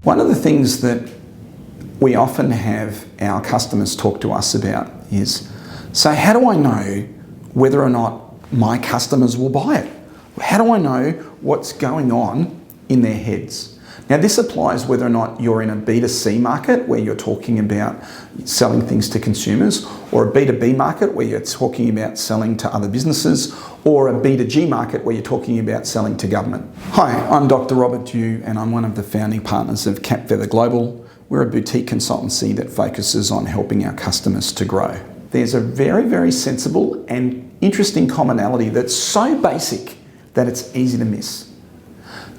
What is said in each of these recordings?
One of the things that we often have our customers talk to us about is, so how do I know whether or not my customers will buy it? How do I know what's going on in their heads? Now this applies whether or not you're in a B2C market where you're talking about selling things to consumers, or a B2B market where you're talking about selling to other businesses, or a B2G market where you're talking about selling to government. Hi, I'm Dr. Robert Dew and I'm one of the founding partners of CapFeather Global. We're a boutique consultancy that focuses on helping our customers to grow. There's a very, very sensible and interesting commonality that's so basic that it's easy to miss.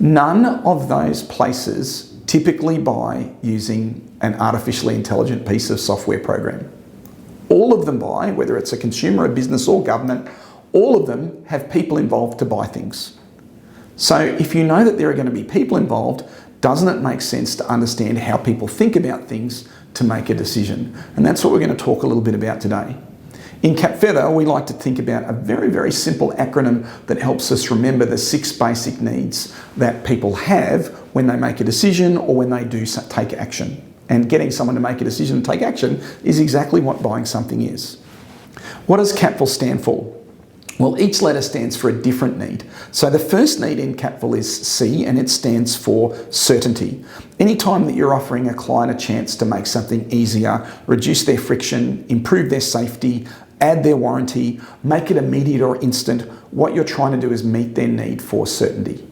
None of those places typically buy using an artificially intelligent piece of software program. All of them buy, whether it's a consumer, a business or government, all of them have people involved to buy things. So if you know that there are going to be people involved, doesn't it make sense to understand how people think about things to make a decision? And that's what we're going to talk a little bit about today. In CapFeather, we like to think about a very, very simple acronym that helps us remember the 6 basic needs that people have when they make a decision or when they do take action. And getting someone to make a decision and take action is exactly what buying something is. What does CAPFUL stand for? Well, each letter stands for a different need. So the first need in CAPFUL is C, and it stands for certainty. Anytime that you're offering a client a chance to make something easier, reduce their friction, improve their safety, add their warranty, make it immediate or instant, what you're trying to do is meet their need for certainty.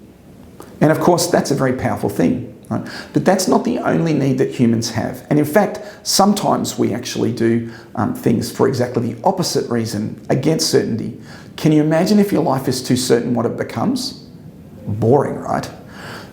And of course, that's a very powerful thing, right? But that's not the only need that humans have. And in fact, sometimes we actually do things for exactly the opposite reason, against certainty. Can you imagine if your life is too certain what it becomes? Boring, right?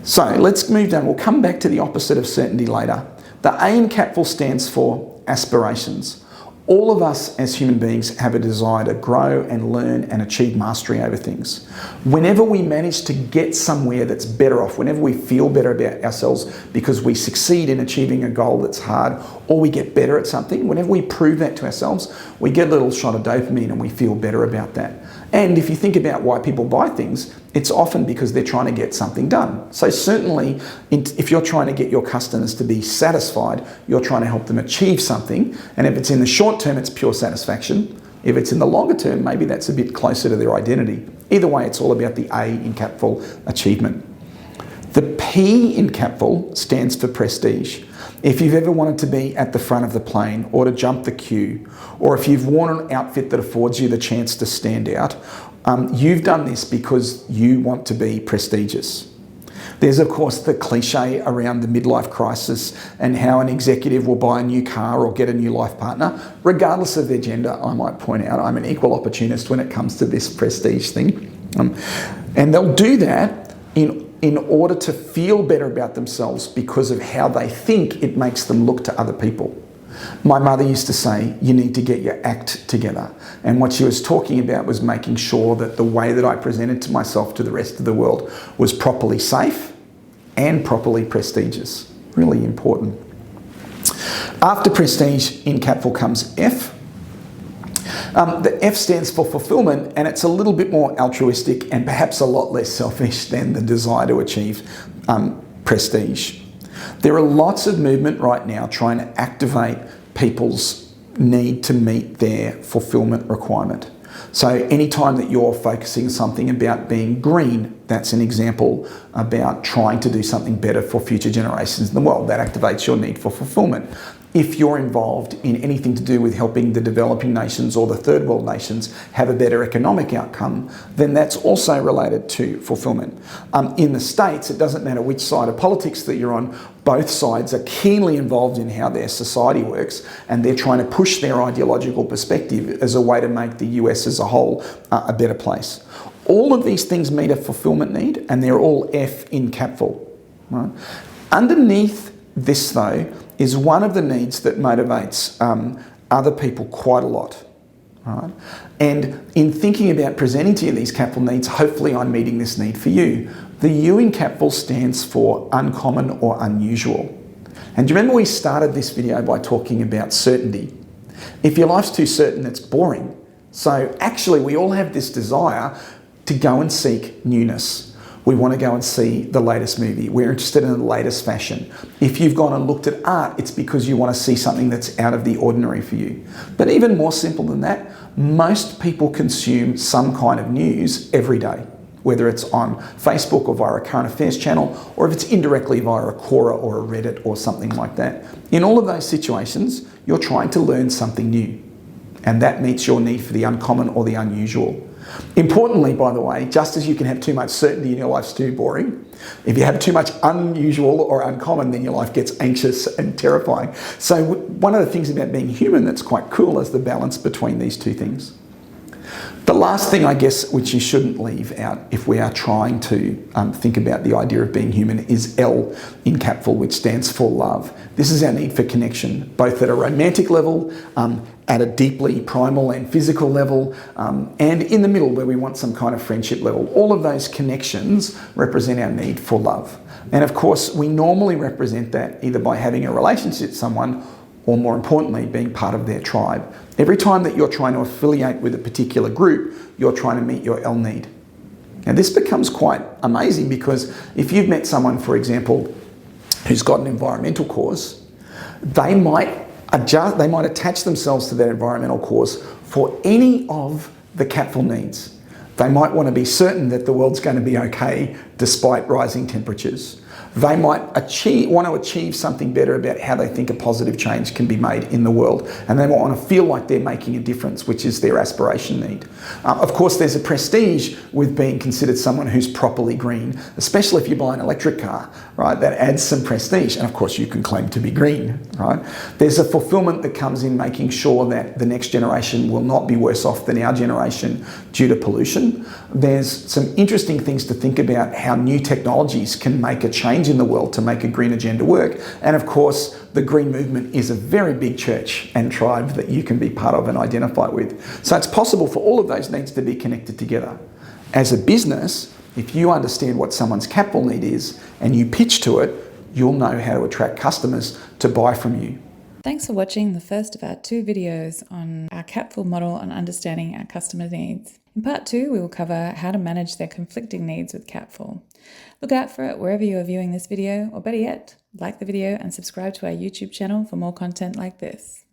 So let's move down. We'll come back to the opposite of certainty later. The A in CAPFUL stands for aspirations. All of us as human beings have a desire to grow and learn and achieve mastery over things. Whenever we manage to get somewhere that's better off, whenever we feel better about ourselves because we succeed in achieving a goal that's hard, or we get better at something, whenever we prove that to ourselves, we get a little shot of dopamine and we feel better about that. And if you think about why people buy things, it's often because they're trying to get something done. So certainly, if you're trying to get your customers to be satisfied, you're trying to help them achieve something. And if it's in the short term, it's pure satisfaction. If it's in the longer term, maybe that's a bit closer to their identity. Either way, it's all about the A in CAPFUL, achievement. The P in CAPFUL stands for prestige. If you've ever wanted to be at the front of the plane or to jump the queue, or if you've worn an outfit that affords you the chance to stand out, you've done this because you want to be prestigious. There's of course the cliche around the midlife crisis and how an executive will buy a new car or get a new life partner, regardless of their gender. I might point out I'm an equal opportunist when it comes to this prestige thing. And they'll do that in order to feel better about themselves because of how they think it makes them look to other people. My mother used to say, you need to get your act together. And what she was talking about was making sure that the way that I presented to myself to the rest of the world was properly safe and properly prestigious. Really important. After prestige in CAPFUL comes F. The F stands for fulfillment, and it's a little bit more altruistic and perhaps a lot less selfish than the desire to achieve prestige. There are lots of movement right now trying to activate people's need to meet their fulfillment requirement. So anytime that you're focusing something about being green, that's an example about trying to do something better for future generations in the world. That activates your need for fulfillment. If you're involved in anything to do with helping the developing nations or the third world nations have a better economic outcome, then that's also related to fulfillment. In the States, it doesn't matter which side of politics that you're on, both sides are keenly involved in how their society works, and they're trying to push their ideological perspective as a way to make the US as a whole a better place. All of these things meet a fulfillment need, and they're all F in CAPFUL. Right? Underneath this, though, is one of the needs that motivates other people quite a lot. Right? And in thinking about presenting to you these CAPFUL needs, hopefully I'm meeting this need for you. The U in CAPFUL stands for uncommon or unusual. And do you remember we started this video by talking about certainty? If your life's too certain, it's boring. So actually we all have this desire to go and seek newness. We want to go and see the latest movie. We're interested in the latest fashion. If you've gone and looked at art, it's because you want to see something that's out of the ordinary for you. But even more simple than that, most people consume some kind of news every day, whether it's on Facebook or via a current affairs channel, or if it's indirectly via a Quora or a Reddit or something like that. In all of those situations, you're trying to learn something new, and that meets your need for the uncommon or the unusual. Importantly, by the way, just as you can have too much certainty and your life's too boring, if you have too much unusual or uncommon, then your life gets anxious and terrifying. So one of the things about being human that's quite cool is the balance between these two things. The last thing, I guess, which you shouldn't leave out if we are trying to think about the idea of being human is L in CAPFUL, which stands for love. This is our need for connection, both at a romantic level, at a deeply primal and physical level, and in the middle where we want some kind of friendship level. All of those connections represent our need for love. And of course, we normally represent that either by having a relationship with someone or, more importantly, being part of their tribe. Every time that you're trying to affiliate with a particular group, you're trying to meet your L need. Now, this becomes quite amazing because if you've met someone, for example, who's got an environmental cause, they might attach themselves to that environmental cause for any of the CAPFUL needs. They might want to be certain that the world's going to be okay despite rising temperatures. They might want to achieve something better about how they think a positive change can be made in the world. And they might want to feel like they're making a difference, which is their aspiration need. Of course, there's a prestige with being considered someone who's properly green, especially if you buy an electric car, right? That adds some prestige. And of course, you can claim to be green, right? There's a fulfillment that comes in making sure that the next generation will not be worse off than our generation due to pollution. There's some interesting things to think about how new technologies can make a change in the world to make a green agenda work. And of course, the green movement is a very big church and tribe that you can be part of and identify with. So it's possible for all of those needs to be connected together. As a business, if you understand what someone's CAPFUL need is and you pitch to it, you'll know how to attract customers to buy from you. Thanks for watching the first of our 2 videos on our CAPFUL model on understanding our customer needs. In part 2, we will cover how to manage their conflicting needs with CAPFUL. Look out for it wherever you are viewing this video, or better yet, like the video and subscribe to our YouTube channel for more content like this.